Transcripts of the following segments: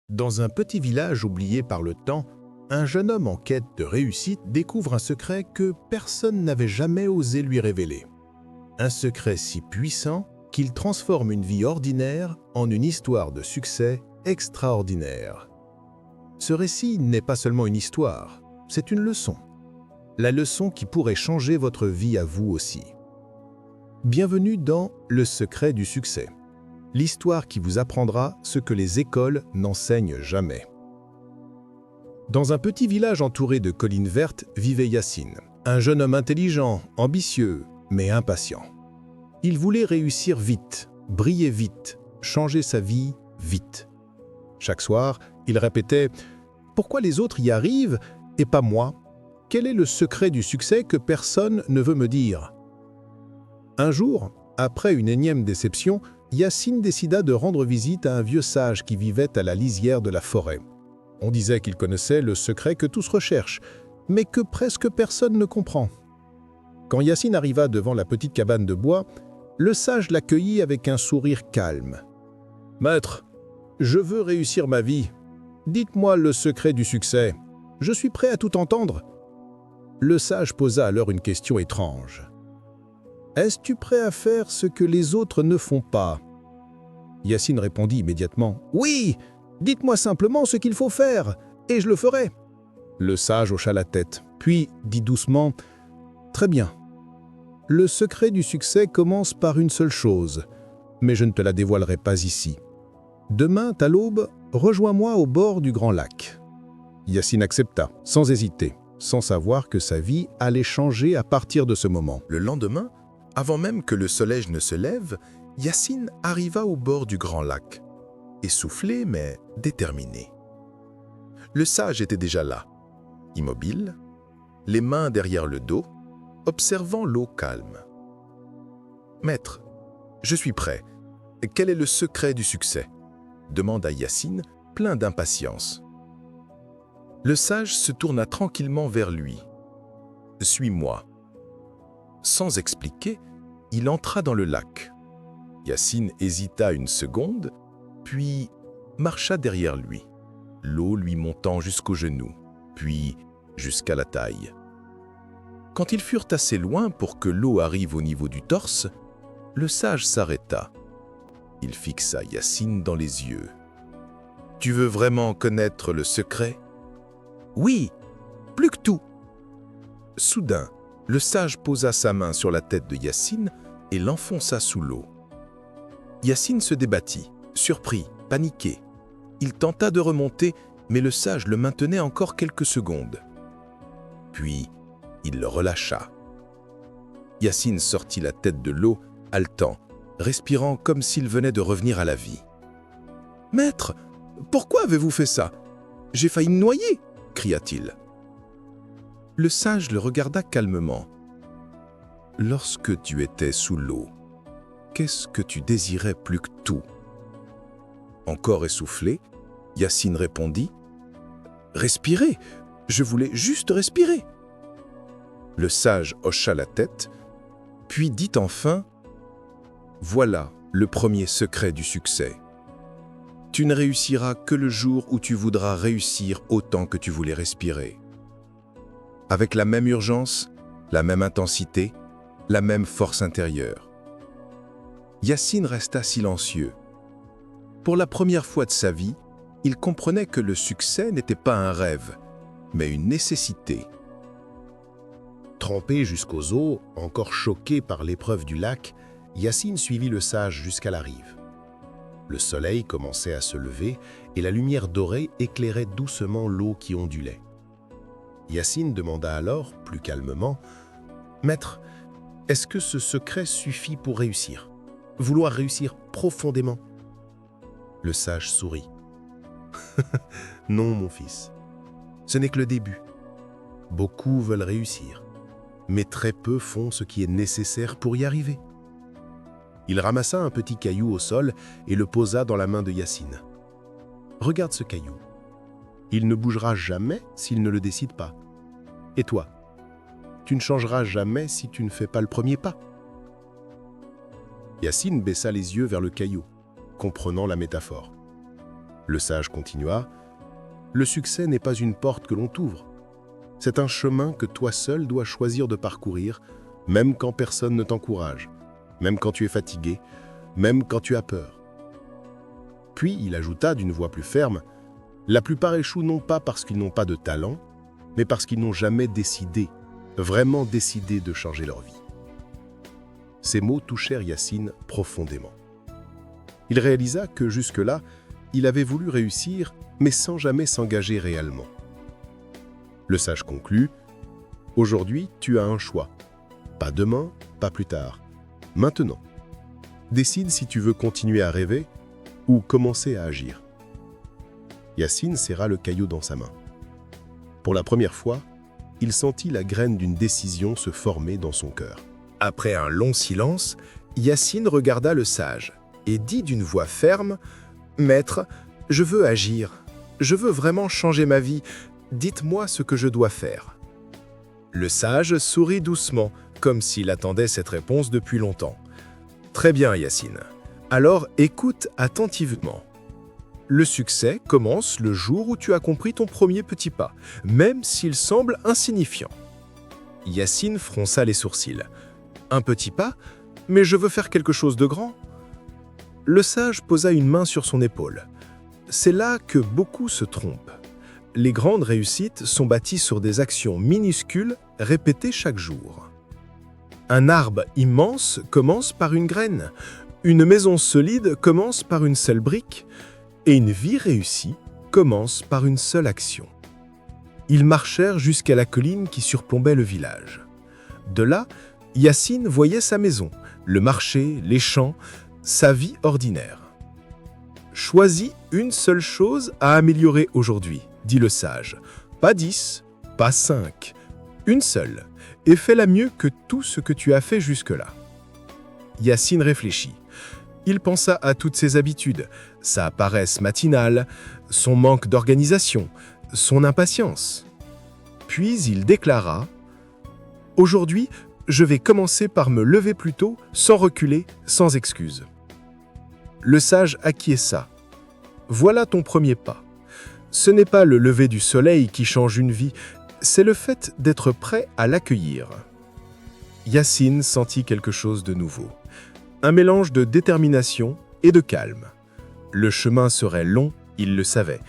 Dans un petit village oublié par le temps, un jeune homme en quête de réussite découvre un secret que personne n'avait jamais osé lui révéler. Un secret si puissant qu'il transforme une vie ordinaire en une histoire de succès extraordinaire. Ce récit n'est pas seulement une histoire, c'est une leçon. La leçon qui pourrait changer votre vie à vous aussi. Bienvenue dans Le secret du succès. L'histoire qui vous apprendra ce que les écoles n'enseignent jamais. Dans un petit village entouré de collines vertes vivait Yassine, un jeune homme intelligent, ambitieux, mais impatient. Il voulait réussir vite, briller vite, changer sa vie vite. Chaque soir, il répétait « Pourquoi les autres y arrivent et pas moi ? Quel est le secret du succès que personne ne veut me dire ?» Un jour, après une énième déception, Yassine décida de rendre visite à un vieux sage qui vivait à la lisière de la forêt. On disait qu'il connaissait le secret que tous recherchent, mais que presque personne ne comprend. Quand Yassine arriva devant la petite cabane de bois, le sage l'accueillit avec un sourire calme. « Maître, je veux réussir ma vie. Dites-moi le secret du succès. Je suis prêt à tout entendre. » Le sage posa alors une question étrange. « Es-tu prêt à faire ce que les autres ne font pas ?» Yassine répondit immédiatement « Oui, dites-moi simplement ce qu'il faut faire, et je le ferai. » Le sage hocha la tête, puis dit doucement « Très bien. Le secret du succès commence par une seule chose, mais je ne te la dévoilerai pas ici. Demain, à l'aube, rejoins-moi au bord du grand lac. » Yassine accepta, sans hésiter, sans savoir que sa vie allait changer à partir de ce moment. Le lendemain, avant même que le soleil ne se lève, Yassine arriva au bord du grand lac, essoufflé mais déterminé. Le sage était déjà là, immobile, les mains derrière le dos, observant l'eau calme. « Maître, je suis prêt. Quel est le secret du succès ?» demanda Yassine, plein d'impatience. Le sage se tourna tranquillement vers lui. « Suis-moi. » Sans expliquer, il entra dans le lac. Yassine hésita une seconde, puis marcha derrière lui, l'eau lui montant jusqu'aux genoux, puis jusqu'à la taille. Quand ils furent assez loin pour que l'eau arrive au niveau du torse, le sage s'arrêta. Il fixa Yassine dans les yeux. « Tu veux vraiment connaître le secret ?»« Oui, plus que tout !» Soudain, le sage posa sa main sur la tête de Yassine et l'enfonça sous l'eau. Yassine se débattit, surpris, paniqué. Il tenta de remonter, mais le sage le maintenait encore quelques secondes. Puis, il le relâcha. Yassine sortit la tête de l'eau, haletant, respirant comme s'il venait de revenir à la vie. « Maître, pourquoi avez-vous fait ça? J'ai failli me noyer !» cria-t-il. Le sage le regarda calmement. « Lorsque tu étais sous l'eau, qu'est-ce que tu désirais plus que tout ?» Encore essoufflé, Yassine répondit « Respirer, je voulais juste respirer. » Le sage hocha la tête, puis dit enfin « Voilà le premier secret du succès. Tu ne réussiras que le jour où tu voudras réussir autant que tu voulais respirer. Avec la même urgence, la même intensité, la même force intérieure. » Yassine resta silencieux. Pour la première fois de sa vie, il comprenait que le succès n'était pas un rêve, mais une nécessité. Trempé jusqu'aux os, encore choqué par l'épreuve du lac, Yassine suivit le sage jusqu'à la rive. Le soleil commençait à se lever et la lumière dorée éclairait doucement l'eau qui ondulait. Yassine demanda alors, plus calmement, « Maître, est-ce que ce secret suffit pour réussir? Vouloir réussir profondément ?» Le sage sourit. « Non, mon fils. Ce n'est que le début. Beaucoup veulent réussir, mais très peu font ce qui est nécessaire pour y arriver. » Il ramassa un petit caillou au sol et le posa dans la main de Yassine. « Regarde ce caillou. Il ne bougera jamais s'il ne le décide pas. Et toi, tu ne changeras jamais si tu ne fais pas le premier pas. » Yassine baissa les yeux vers le caillou, comprenant la métaphore. Le sage continua, « Le succès n'est pas une porte que l'on t'ouvre. C'est un chemin que toi seul dois choisir de parcourir, même quand personne ne t'encourage, même quand tu es fatigué, même quand tu as peur. » Puis il ajouta d'une voix plus ferme, « La plupart échouent non pas parce qu'ils n'ont pas de talent, mais parce qu'ils n'ont jamais décidé, vraiment décidé de changer leur vie. » Ces mots touchèrent Yassine profondément. Il réalisa que jusque-là, il avait voulu réussir, mais sans jamais s'engager réellement. Le sage conclut, « Aujourd'hui, tu as un choix. Pas demain, pas plus tard. Maintenant. Décide si tu veux continuer à rêver ou commencer à agir. » Yassine serra le caillou dans sa main. Pour la première fois, il sentit la graine d'une décision se former dans son cœur. Après un long silence, Yassine regarda le sage et dit d'une voix ferme, « Maître, je veux agir. Je veux vraiment changer ma vie. Dites-moi ce que je dois faire. » Le sage sourit doucement, comme s'il attendait cette réponse depuis longtemps. « Très bien, Yassine. Alors écoute attentivement. Le succès commence le jour où tu as compris ton premier petit pas, même s'il semble insignifiant. » Yassine fronça les sourcils. « Un petit pas? Mais je veux faire quelque chose de grand. » Le sage posa une main sur son épaule. C'est là que beaucoup se trompent. Les grandes réussites sont bâties sur des actions minuscules répétées chaque jour. Un arbre immense commence par une graine, une maison solide commence par une seule brique, et une vie réussie commence par une seule action. Ils marchèrent jusqu'à la colline qui surplombait le village. De là, Yassine voyait sa maison, le marché, les champs, sa vie ordinaire. « Choisis une seule chose à améliorer aujourd'hui, » dit le sage. « Pas 10, pas 5, une seule, et fais-la mieux que tout ce que tu as fait jusque-là. » Yassine réfléchit. Il pensa à toutes ses habitudes, sa paresse matinale, son manque d'organisation, son impatience. Puis il déclara « Aujourd'hui, je vais commencer par me lever plus tôt, sans reculer, sans excuse. » Le sage acquiesça. « Voilà ton premier pas. Ce n'est pas le lever du soleil qui change une vie, c'est le fait d'être prêt à l'accueillir. » Yassine sentit quelque chose de nouveau. Un mélange de détermination et de calme. Le chemin serait long, il le savait,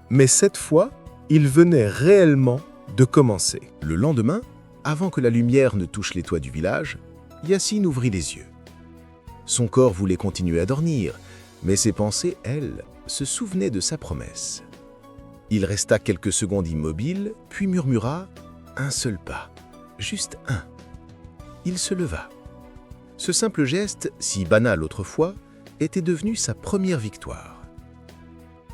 mais cette fois, il venait réellement de commencer. Le lendemain, avant que la lumière ne touche les toits du village, Yassine ouvrit les yeux. Son corps voulait continuer à dormir, mais ses pensées, elles, se souvenaient de sa promesse. Il resta quelques secondes immobile, puis murmura « Un seul pas, juste un ». Il se leva. Ce simple geste, si banal autrefois, était devenu sa première victoire.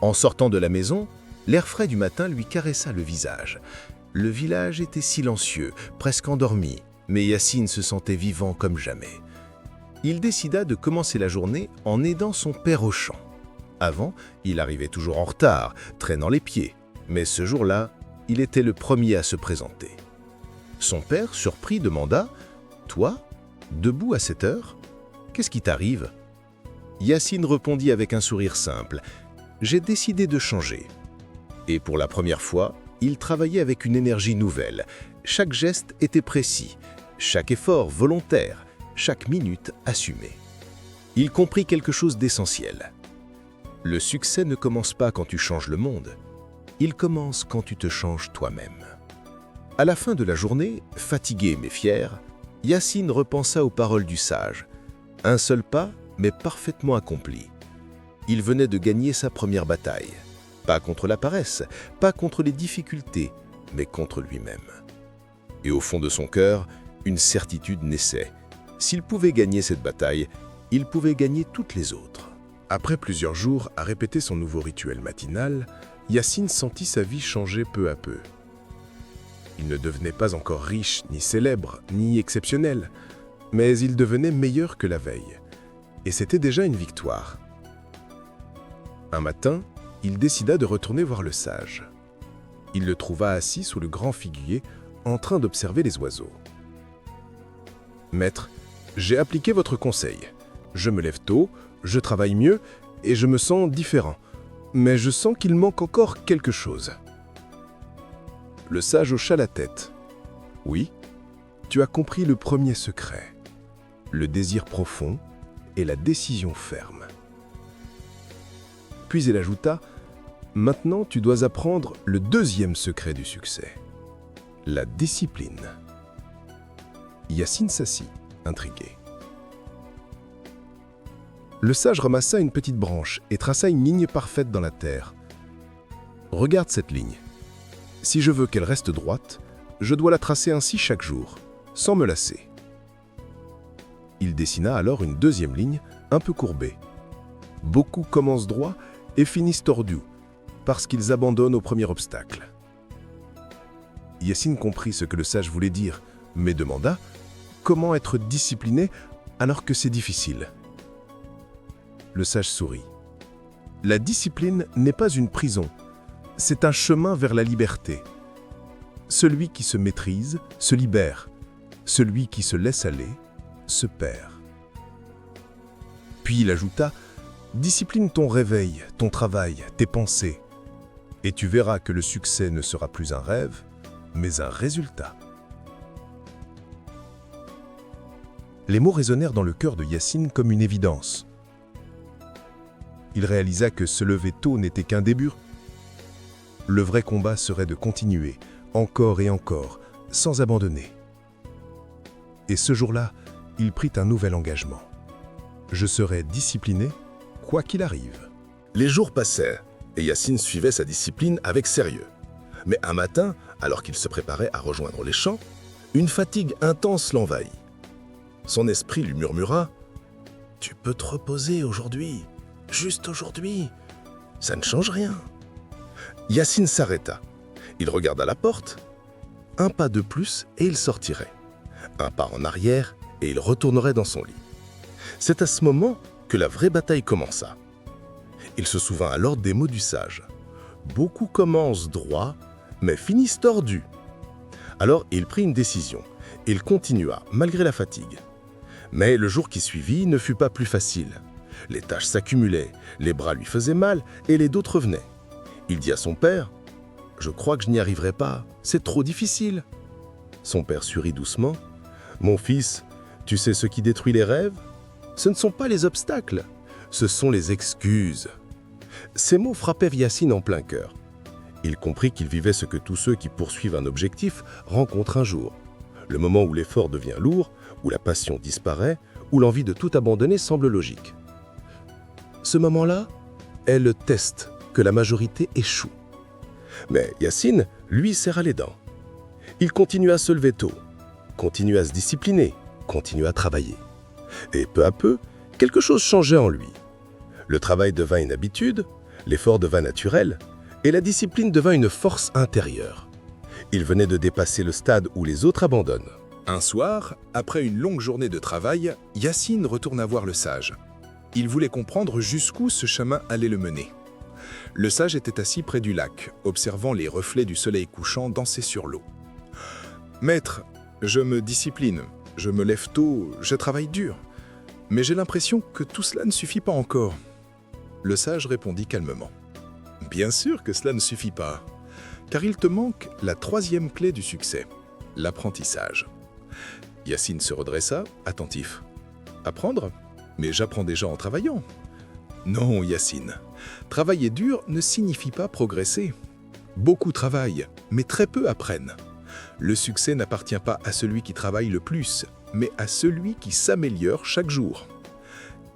En sortant de la maison, l'air frais du matin lui caressa le visage. Le village était silencieux, presque endormi, mais Yassine se sentait vivant comme jamais. Il décida de commencer la journée en aidant son père au champ. Avant, il arrivait toujours en retard, traînant les pieds, mais ce jour-là, il était le premier à se présenter. Son père, surpris, demanda « Toi, debout à cette heure? Qu'est-ce qui t'arrive » Yassine répondit avec un sourire simple « J'ai décidé de changer. » Et pour la première fois, il travaillait avec une énergie nouvelle. Chaque geste était précis, chaque effort volontaire, chaque minute assumée. Il comprit quelque chose d'essentiel. Le succès ne commence pas quand tu changes le monde, il commence quand tu te changes toi-même. À la fin de la journée, fatigué mais fier, Yassine repensa aux paroles du sage. Un seul pas, mais parfaitement accompli. Il venait de gagner sa première bataille. Pas contre la paresse, pas contre les difficultés, mais contre lui-même. Et au fond de son cœur, une certitude naissait. S'il pouvait gagner cette bataille, il pouvait gagner toutes les autres. Après plusieurs jours à répéter son nouveau rituel matinal, Yassine sentit sa vie changer peu à peu. Il ne devenait pas encore riche, ni célèbre, ni exceptionnel, mais il devenait meilleur que la veille. Et c'était déjà une victoire. Un matin, il décida de retourner voir le sage. Il le trouva assis sous le grand figuier, en train d'observer les oiseaux. « Maître, j'ai appliqué votre conseil. Je me lève tôt, je travaille mieux et je me sens différent. mais je sens qu'il manque encore quelque chose. Le sage hocha la tête. Oui, tu as compris le premier secret, le désir profond et la décision ferme. Puis il ajouta, maintenant tu dois apprendre le deuxième secret du succès, la discipline. Yacine s'assit, intrigué. Le sage ramassa une petite branche et traça une ligne parfaite dans la terre. Regarde cette ligne. Si je veux qu'elle reste droite, je dois la tracer ainsi chaque jour, sans me lasser. Il dessina alors une deuxième ligne, un peu courbée. Beaucoup commencent droit et finissent tordus, parce qu'ils abandonnent au premier obstacle. Yacine comprit ce que le sage voulait dire, mais demanda comment être discipliné alors que c'est difficile. Le sage sourit. La discipline n'est pas une prison, c'est un chemin vers la liberté. Celui qui se maîtrise se libère, celui qui se laisse aller se perd. Puis il ajouta, discipline ton réveil, ton travail, tes pensées, et tu verras que le succès ne sera plus un rêve, mais un résultat. Les mots résonnèrent dans le cœur de Yacine comme une évidence. Il réalisa que se lever tôt n'était qu'un début. Le vrai combat serait de continuer, encore et encore, sans abandonner. Et ce jour-là, il prit un nouvel engagement. Je serai discipliné, quoi qu'il arrive. Les jours passèrent et Yacine suivait sa discipline avec sérieux. Mais un matin, alors qu'il se préparait à rejoindre les champs, une fatigue intense l'envahit. Son esprit lui murmura « Tu peux te reposer aujourd'hui, juste aujourd'hui, ça ne change rien. » Yacine s'arrêta. Il regarda la porte. Un pas de plus et il sortirait. Un pas en arrière et il retournerait dans son lit. C'est à ce moment que la vraie bataille commença. Il se souvint alors des mots du sage. Beaucoup commencent droit, mais finissent tordus. Alors il prit une décision. Il continua, malgré la fatigue. Mais le jour qui suivit ne fut pas plus facile. Les tâches s'accumulaient, les bras lui faisaient mal et les d'autres revenaient. Il dit à son père « Je crois que je n'y arriverai pas, c'est trop difficile. » Son père sourit doucement. « Mon fils, tu sais ce qui détruit les rêves? Ce ne sont pas les obstacles, ce sont les excuses. » Ces mots frappèrent Yacine en plein cœur. Il comprit qu'il vivait ce que tous ceux qui poursuivent un objectif rencontrent un jour. Le moment où l'effort devient lourd, où la passion disparaît, où l'envie de tout abandonner semble logique. Ce moment-là est le test que la majorité échoue. Mais Yacine, lui, serra les dents. Il continua à se lever tôt, continua à se discipliner, continua à travailler. Et peu à peu, quelque chose changeait en lui. Le travail devint une habitude, l'effort devint naturel, et la discipline devint une force intérieure. Il venait de dépasser le stade où les autres abandonnent. Un soir, après une longue journée de travail, Yacine retourna voir le sage. Il voulait comprendre jusqu'où ce chemin allait le mener. Le sage était assis près du lac, observant les reflets du soleil couchant danser sur l'eau. « Maître, je me discipline, je me lève tôt, je travaille dur. Mais j'ai l'impression que tout cela ne suffit pas encore. » Le sage répondit calmement. « Bien sûr que cela ne suffit pas, car il te manque la troisième clé du succès, l'apprentissage. » Yacine se redressa, attentif. « Apprendre? Mais j'apprends déjà en travaillant. » Non, Yacine. Travailler dur ne signifie pas progresser. Beaucoup travaillent, mais très peu apprennent. Le succès n'appartient pas à celui qui travaille le plus, mais à celui qui s'améliore chaque jour.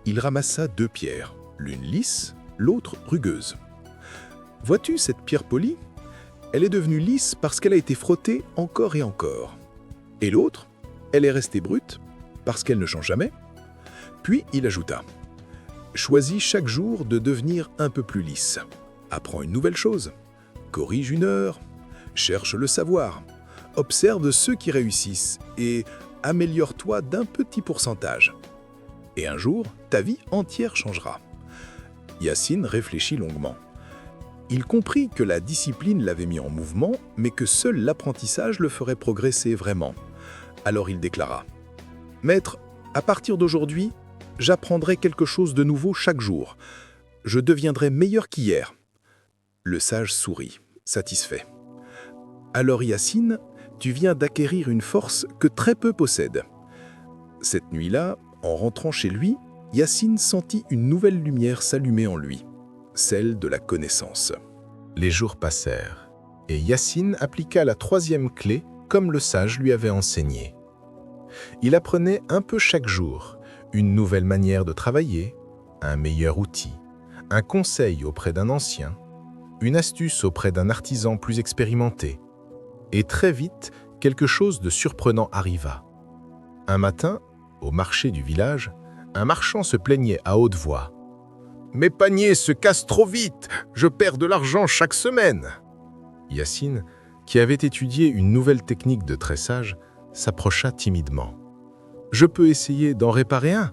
Il ramassa 2 pierres, l'une lisse, l'autre rugueuse. Vois-tu cette pierre polie? Elle est devenue lisse parce qu'elle a été frottée encore et encore. Et l'autre, elle est restée brute parce qu'elle ne change jamais. Puis il ajouta « Choisis chaque jour de devenir un peu plus lisse. Apprends une nouvelle chose. Corrige une heure. Cherche le savoir. Observe ceux qui réussissent et améliore-toi d'un petit pourcentage. Et un jour, ta vie entière changera. » Yacine réfléchit longuement. Il comprit que la discipline l'avait mis en mouvement, mais que seul l'apprentissage le ferait progresser vraiment. Alors il déclara « Maître, à partir d'aujourd'hui, j'apprendrai quelque chose de nouveau chaque jour. Je deviendrai meilleur qu'hier. Le sage sourit, satisfait. Alors Yacine, tu viens d'acquérir une force que très peu possèdent. Cette nuit-là, en rentrant chez lui, Yacine sentit une nouvelle lumière s'allumer en lui, celle de la connaissance. Les jours passèrent, et Yacine appliqua la 3e clé comme le sage lui avait enseigné. Il apprenait un peu chaque jour, une nouvelle manière de travailler, un meilleur outil, un conseil auprès d'un ancien, une astuce auprès d'un artisan plus expérimenté. Et très vite, quelque chose de surprenant arriva. Un matin, au marché du village, un marchand se plaignait à haute voix. « Mes paniers se cassent trop vite, je perds de l'argent chaque semaine !» Yacine, qui avait étudié une nouvelle technique de tressage, s'approcha timidement. « Je peux essayer d'en réparer un,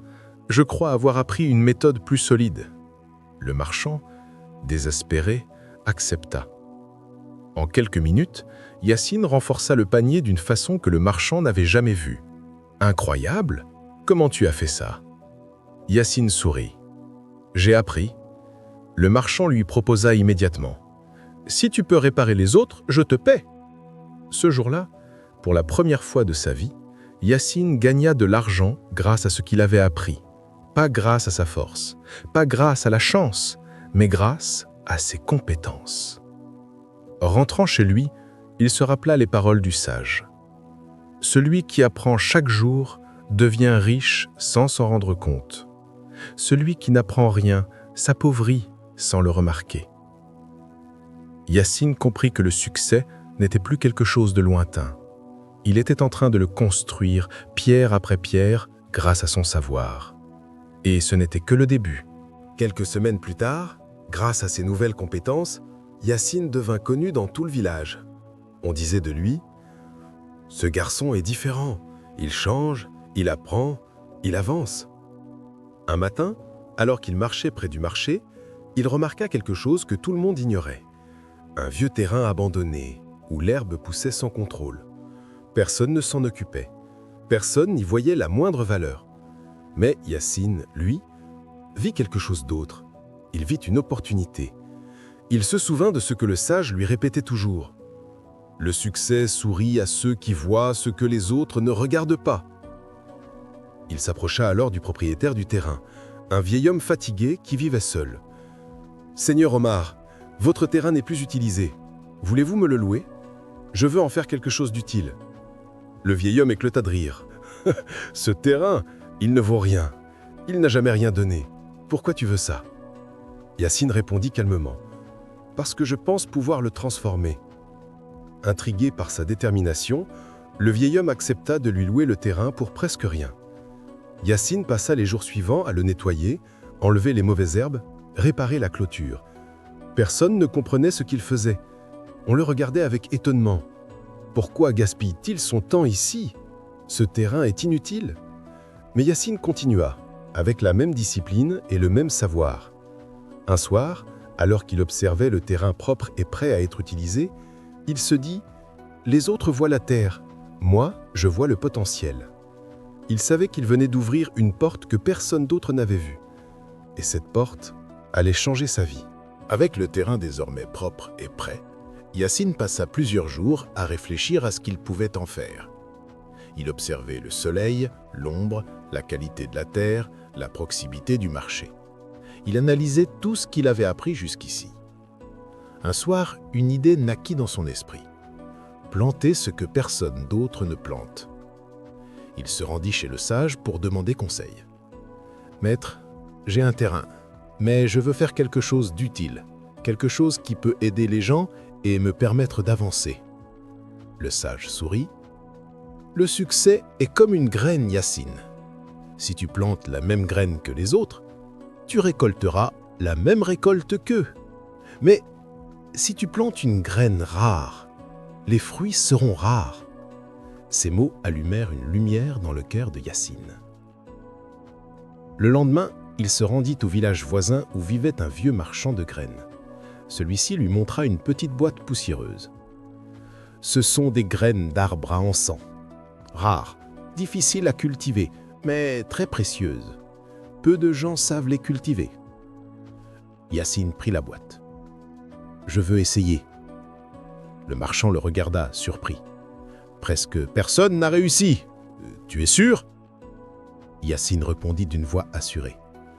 je crois avoir appris une méthode plus solide. » Le marchand, désespéré, accepta. En quelques minutes, Yacine renforça le panier d'une façon que le marchand n'avait jamais vue. « Incroyable! Comment tu as fait ça ?» Yacine sourit. « J'ai appris. » Le marchand lui proposa immédiatement. « Si tu peux réparer les autres, je te paie. » Ce jour-là, pour la première fois de sa vie, Yacine gagna de l'argent grâce à ce qu'il avait appris. Pas grâce à sa force, pas grâce à la chance, mais grâce à ses compétences. Rentrant chez lui, il se rappela les paroles du sage. « Celui qui apprend chaque jour devient riche sans s'en rendre compte. Celui qui n'apprend rien s'appauvrit sans le remarquer. » Yacine comprit que le succès n'était plus quelque chose de lointain. Il était en train de le construire, pierre après pierre, grâce à son savoir. Et ce n'était que le début. Quelques semaines plus tard, grâce à ses nouvelles compétences, Yacine devint connu dans tout le village. On disait de lui « Ce garçon est différent, il change, il apprend, il avance. » Un matin, alors qu'il marchait près du marché, il remarqua quelque chose que tout le monde ignorait. Un vieux terrain abandonné, où l'herbe poussait sans contrôle. Personne ne s'en occupait. Personne n'y voyait la moindre valeur. Mais Yacine, lui, vit quelque chose d'autre. Il vit une opportunité. Il se souvint de ce que le sage lui répétait toujours. « Le succès sourit à ceux qui voient ce que les autres ne regardent pas. » Il s'approcha alors du propriétaire du terrain, un vieil homme fatigué qui vivait seul. « Seigneur Omar, votre terrain n'est plus utilisé. Voulez-vous me le louer? Je veux en faire quelque chose d'utile. » Le vieil homme éclata de rire. « Ce terrain, il ne vaut rien. Il n'a jamais rien donné. Pourquoi tu veux ça ?» Yacine répondit calmement. « Parce que je pense pouvoir le transformer. » Intrigué par sa détermination, le vieil homme accepta de lui louer le terrain pour presque rien. Yacine passa les jours suivants à le nettoyer, enlever les mauvaises herbes, réparer la clôture. Personne ne comprenait ce qu'il faisait. On le regardait avec étonnement. Pourquoi gaspille-t-il son temps ici? Ce terrain est inutile. Mais Yacine continua, avec la même discipline et le même savoir. Un soir, alors qu'il observait le terrain propre et prêt à être utilisé, il se dit « Les autres voient la terre, moi, je vois le potentiel. » Il savait qu'il venait d'ouvrir une porte que personne d'autre n'avait vue. Et cette porte allait changer sa vie. Avec le terrain désormais propre et prêt, Yacine passa plusieurs jours à réfléchir à ce qu'il pouvait en faire. Il observait le soleil, l'ombre, la qualité de la terre, la proximité du marché. Il analysait tout ce qu'il avait appris jusqu'ici. Un soir, une idée naquit dans son esprit. Planter ce que personne d'autre ne plante. Il se rendit chez le sage pour demander conseil. « Maître, j'ai un terrain, mais je veux faire quelque chose d'utile, quelque chose qui peut aider les gens et me permettre d'avancer. » Le sage sourit. « Le succès est comme une graine, Yacine. Si tu plantes la même graine que les autres, tu récolteras la même récolte qu'eux. Mais si tu plantes une graine rare, les fruits seront rares. » Ces mots allumèrent une lumière dans le cœur de Yacine. Le lendemain, il se rendit au village voisin où vivait un vieux marchand de graines. Celui-ci lui montra une petite boîte poussiéreuse. « Ce sont des graines d'arbres à encens. Rares, difficiles à cultiver, mais très précieuses. Peu de gens savent les cultiver. » Yacine prit la boîte. « Je veux essayer. » Le marchand le regarda, surpris. « Presque personne n'a réussi. Tu es sûr ?» Yacine répondit d'une voix assurée.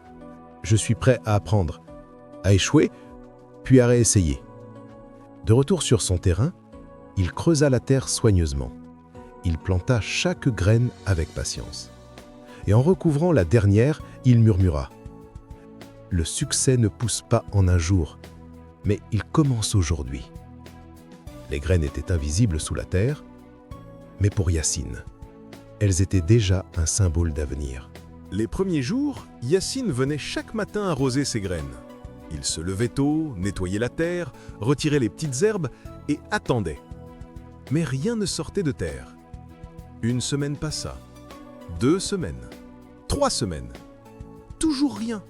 « Je suis prêt à apprendre, à échouer, puis à réessayer. » De retour sur son terrain, il creusa la terre soigneusement. Il planta chaque graine avec patience. Et en recouvrant la dernière, il murmura « Le succès ne pousse pas en un jour, mais il commence aujourd'hui. » Les graines étaient invisibles sous la terre, mais pour Yacine, elles étaient déjà un symbole d'avenir. Les premiers jours, Yacine venait chaque matin arroser ses graines. Il se levait tôt, nettoyait la terre, retirait les petites herbes et attendait. Mais rien ne sortait de terre. Une semaine passa, 2 semaines, 3 semaines. Toujours rien.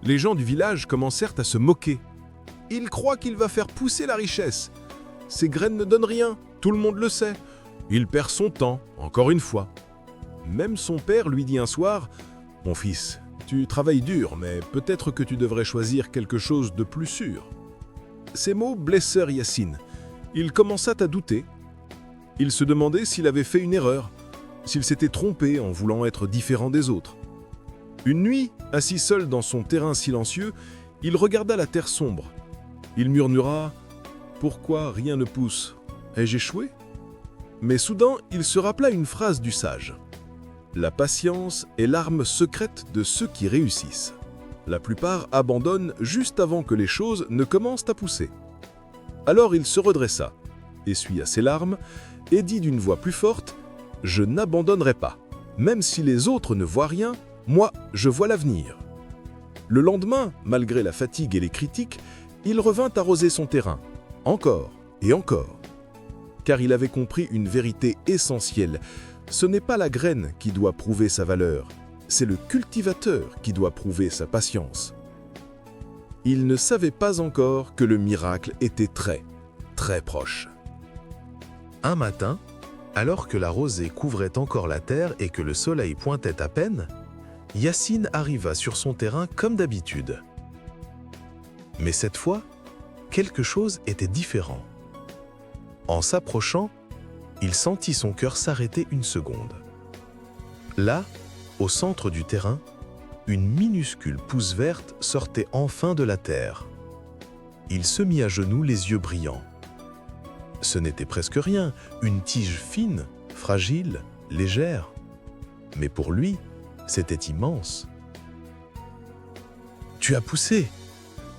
Les gens du village commencèrent à se moquer. Il croit qu'il va faire pousser la richesse. Ces graines ne donnent rien, tout le monde le sait. Il perd son temps, encore une fois. Même son père lui dit un soir « Mon fils, tu travailles dur, mais peut-être que tu devrais choisir quelque chose de plus sûr. » Ces mots blessèrent Yacine. Il commença à douter. Il se demandait s'il avait fait une erreur, s'il s'était trompé en voulant être différent des autres. Une nuit, assis seul dans son terrain silencieux, il regarda la terre sombre. Il murmura « Pourquoi rien ne pousse? Ai-je échoué ?» Mais soudain, il se rappela une phrase du sage. « La patience est l'arme secrète de ceux qui réussissent. La plupart abandonnent juste avant que les choses ne commencent à pousser. » Alors il se redressa, essuya ses larmes et dit d'une voix plus forte « Je n'abandonnerai pas. Même si les autres ne voient rien, moi, je vois l'avenir. » Le lendemain, malgré la fatigue et les critiques, il revint arroser son terrain, encore et encore. Car il avait compris une vérité essentielle. Ce n'est pas la graine qui doit prouver sa valeur, c'est le cultivateur qui doit prouver sa patience. Il ne savait pas encore que le miracle était très, très proche. Un matin, alors que la rosée couvrait encore la terre et que le soleil pointait à peine, Yacine arriva sur son terrain comme d'habitude. Mais cette fois, quelque chose était différent. En s'approchant, il sentit son cœur s'arrêter une seconde. Là, au centre du terrain, une minuscule pousse verte sortait enfin de la terre. Il se mit à genoux, les yeux brillants. Ce n'était presque rien, une tige fine, fragile, légère. Mais pour lui, c'était immense. « Tu as poussé!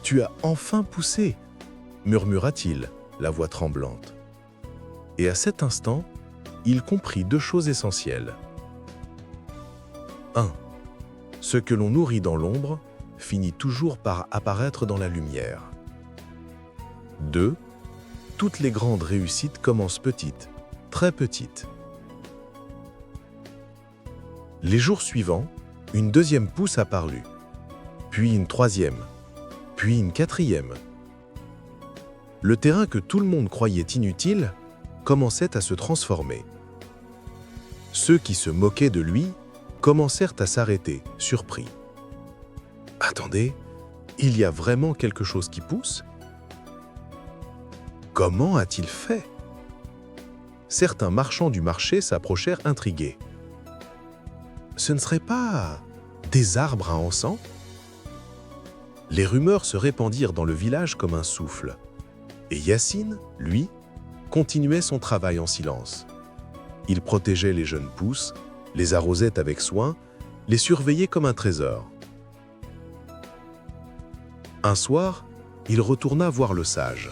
Tu as enfin poussé !» murmura-t-il, la voix tremblante. Et à cet instant, il comprit 2 choses essentielles. 1. Ce que l'on nourrit dans l'ombre finit toujours par apparaître dans la lumière. 2. Toutes les grandes réussites commencent petites, très petites. Les jours suivants, une 2e pousse apparut, puis une 3e, puis une 4e. Le terrain que tout le monde croyait inutile commençait à se transformer. Ceux qui se moquaient de lui commencèrent à s'arrêter, surpris. « Attendez, il y a vraiment quelque chose qui pousse ? Comment a-t-il fait ?» Certains marchands du marché s'approchèrent intrigués. « Ce ne serait pas des arbres à encens ?» Les rumeurs se répandirent dans le village comme un souffle. Et Yacine, lui, continuait son travail en silence. Il protégeait les jeunes pousses, les arrosait avec soin, les surveillait comme un trésor. Un soir, il retourna voir le sage.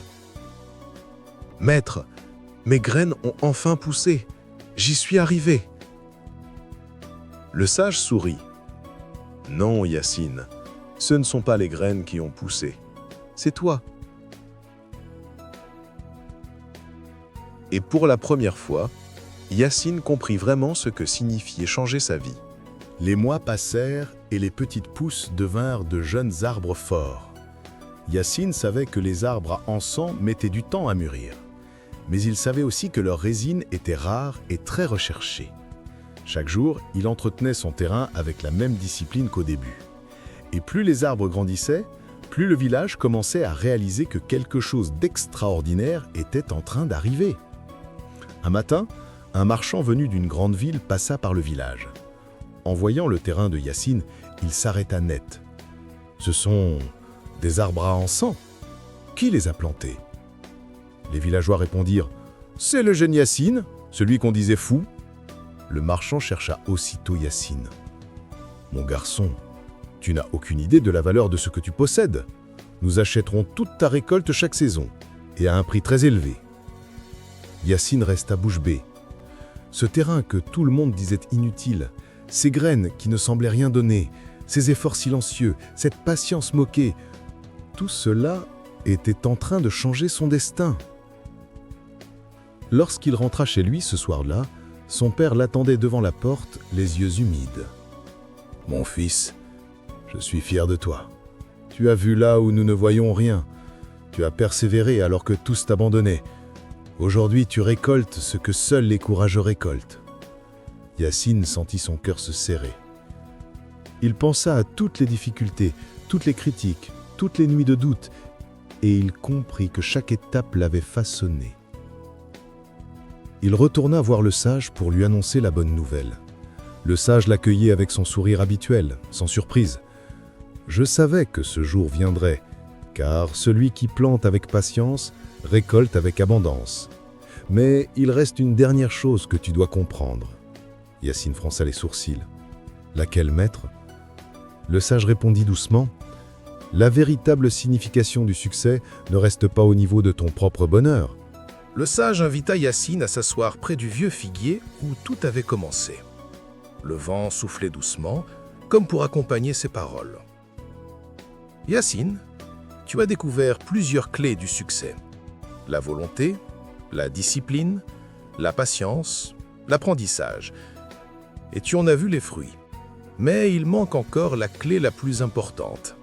« Maître, mes graines ont enfin poussé. J'y suis arrivé. » Le sage sourit. « Non, Yacine, ce ne sont pas les graines qui ont poussé. C'est toi. » Et pour la première fois, Yacine comprit vraiment ce que signifiait changer sa vie. Les mois passèrent et les petites pousses devinrent de jeunes arbres forts. Yacine savait que les arbres à encens mettaient du temps à mûrir. Mais il savait aussi que leur résine était rare et très recherchée. Chaque jour, il entretenait son terrain avec la même discipline qu'au début. Et plus les arbres grandissaient, plus le village commençait à réaliser que quelque chose d'extraordinaire était en train d'arriver. Un matin, un marchand venu d'une grande ville passa par le village. En voyant le terrain de Yacine, il s'arrêta net. « Ce sont des arbres à encens. Qui les a plantés ?» Les villageois répondirent « C'est le jeune Yacine, celui qu'on disait fou. » Le marchand chercha aussitôt Yacine. « Mon garçon, tu n'as aucune idée de la valeur de ce que tu possèdes. Nous achèterons toute ta récolte chaque saison, et à un prix très élevé. » Yacine resta bouche bée. Ce terrain que tout le monde disait inutile, ces graines qui ne semblaient rien donner, ces efforts silencieux, cette patience moquée, tout cela était en train de changer son destin. Lorsqu'il rentra chez lui ce soir-là, son père l'attendait devant la porte, les yeux humides. « Mon fils, je suis fier de toi. Tu as vu là où nous ne voyons rien. Tu as persévéré alors que tous t'abandonnaient. Aujourd'hui, tu récoltes ce que seuls les courageux récoltent. » Yacine sentit son cœur se serrer. Il pensa à toutes les difficultés, toutes les critiques, toutes les nuits de doute, et il comprit que chaque étape l'avait façonné. Il retourna voir le sage pour lui annoncer la bonne nouvelle. Le sage l'accueillit avec son sourire habituel, sans surprise. « Je savais que ce jour viendrait, car celui qui plante avec patience récolte avec abondance. Mais il reste une dernière chose que tu dois comprendre. » Yacine fronça les sourcils. « Laquelle, maître ?» Le sage répondit doucement. « La véritable signification du succès ne reste pas au niveau de ton propre bonheur. » Le sage invita Yacine à s'asseoir près du vieux figuier où tout avait commencé. Le vent soufflait doucement, comme pour accompagner ses paroles. « Yacine, tu as découvert plusieurs clés du succès. La volonté, la discipline, la patience, l'apprentissage. Et tu en as vu les fruits. Mais il manque encore la clé la plus importante. »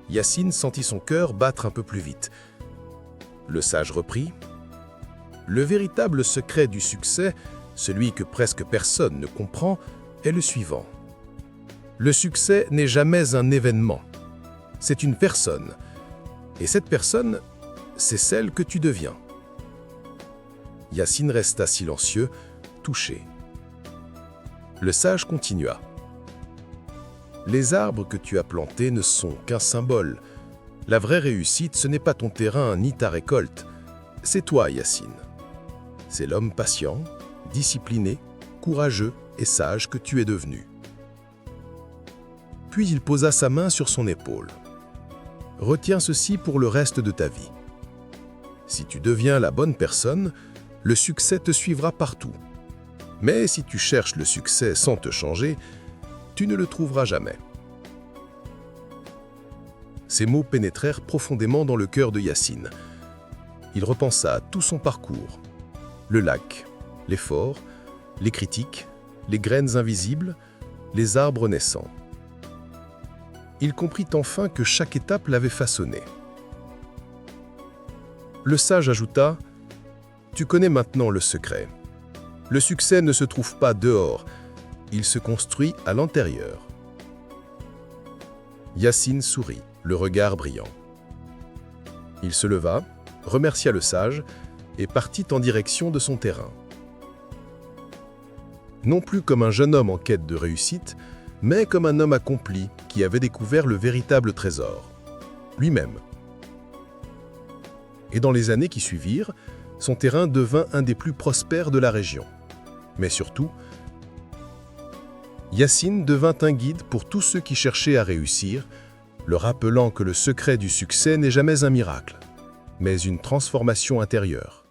Yacine sentit son cœur battre un peu plus vite. Le sage reprit. « Le véritable secret du succès, celui que presque personne ne comprend, est le suivant. Le succès n'est jamais un événement. C'est une personne. Et cette personne, c'est celle que tu deviens. » Yacine resta silencieux, touché. Le sage continua. « Les arbres que tu as plantés ne sont qu'un symbole. La vraie réussite, ce n'est pas ton terrain ni ta récolte. C'est toi, Yacine. C'est l'homme patient, discipliné, courageux et sage que tu es devenu. » Puis il posa sa main sur son épaule. « Retiens ceci pour le reste de ta vie. Si tu deviens la bonne personne, le succès te suivra partout. Mais si tu cherches le succès sans te changer, tu ne le trouveras jamais. » Ces mots pénétrèrent profondément dans le cœur de Yacine. Il repensa à tout son parcours. Le lac, les forts, les critiques, les graines invisibles, les arbres naissants. Il comprit enfin que chaque étape l'avait façonné. Le sage ajouta « Tu connais maintenant le secret. Le succès ne se trouve pas dehors, il se construit à l'intérieur. » Yacine sourit, le regard brillant. Il se leva, remercia le sage et partit en direction de son terrain. Non plus comme un jeune homme en quête de réussite, mais comme un homme accompli qui avait découvert le véritable trésor, lui-même. Et dans les années qui suivirent, son terrain devint un des plus prospères de la région. Mais surtout, Yacine devint un guide pour tous ceux qui cherchaient à réussir, leur rappelant que le secret du succès n'est jamais un miracle, mais une transformation intérieure.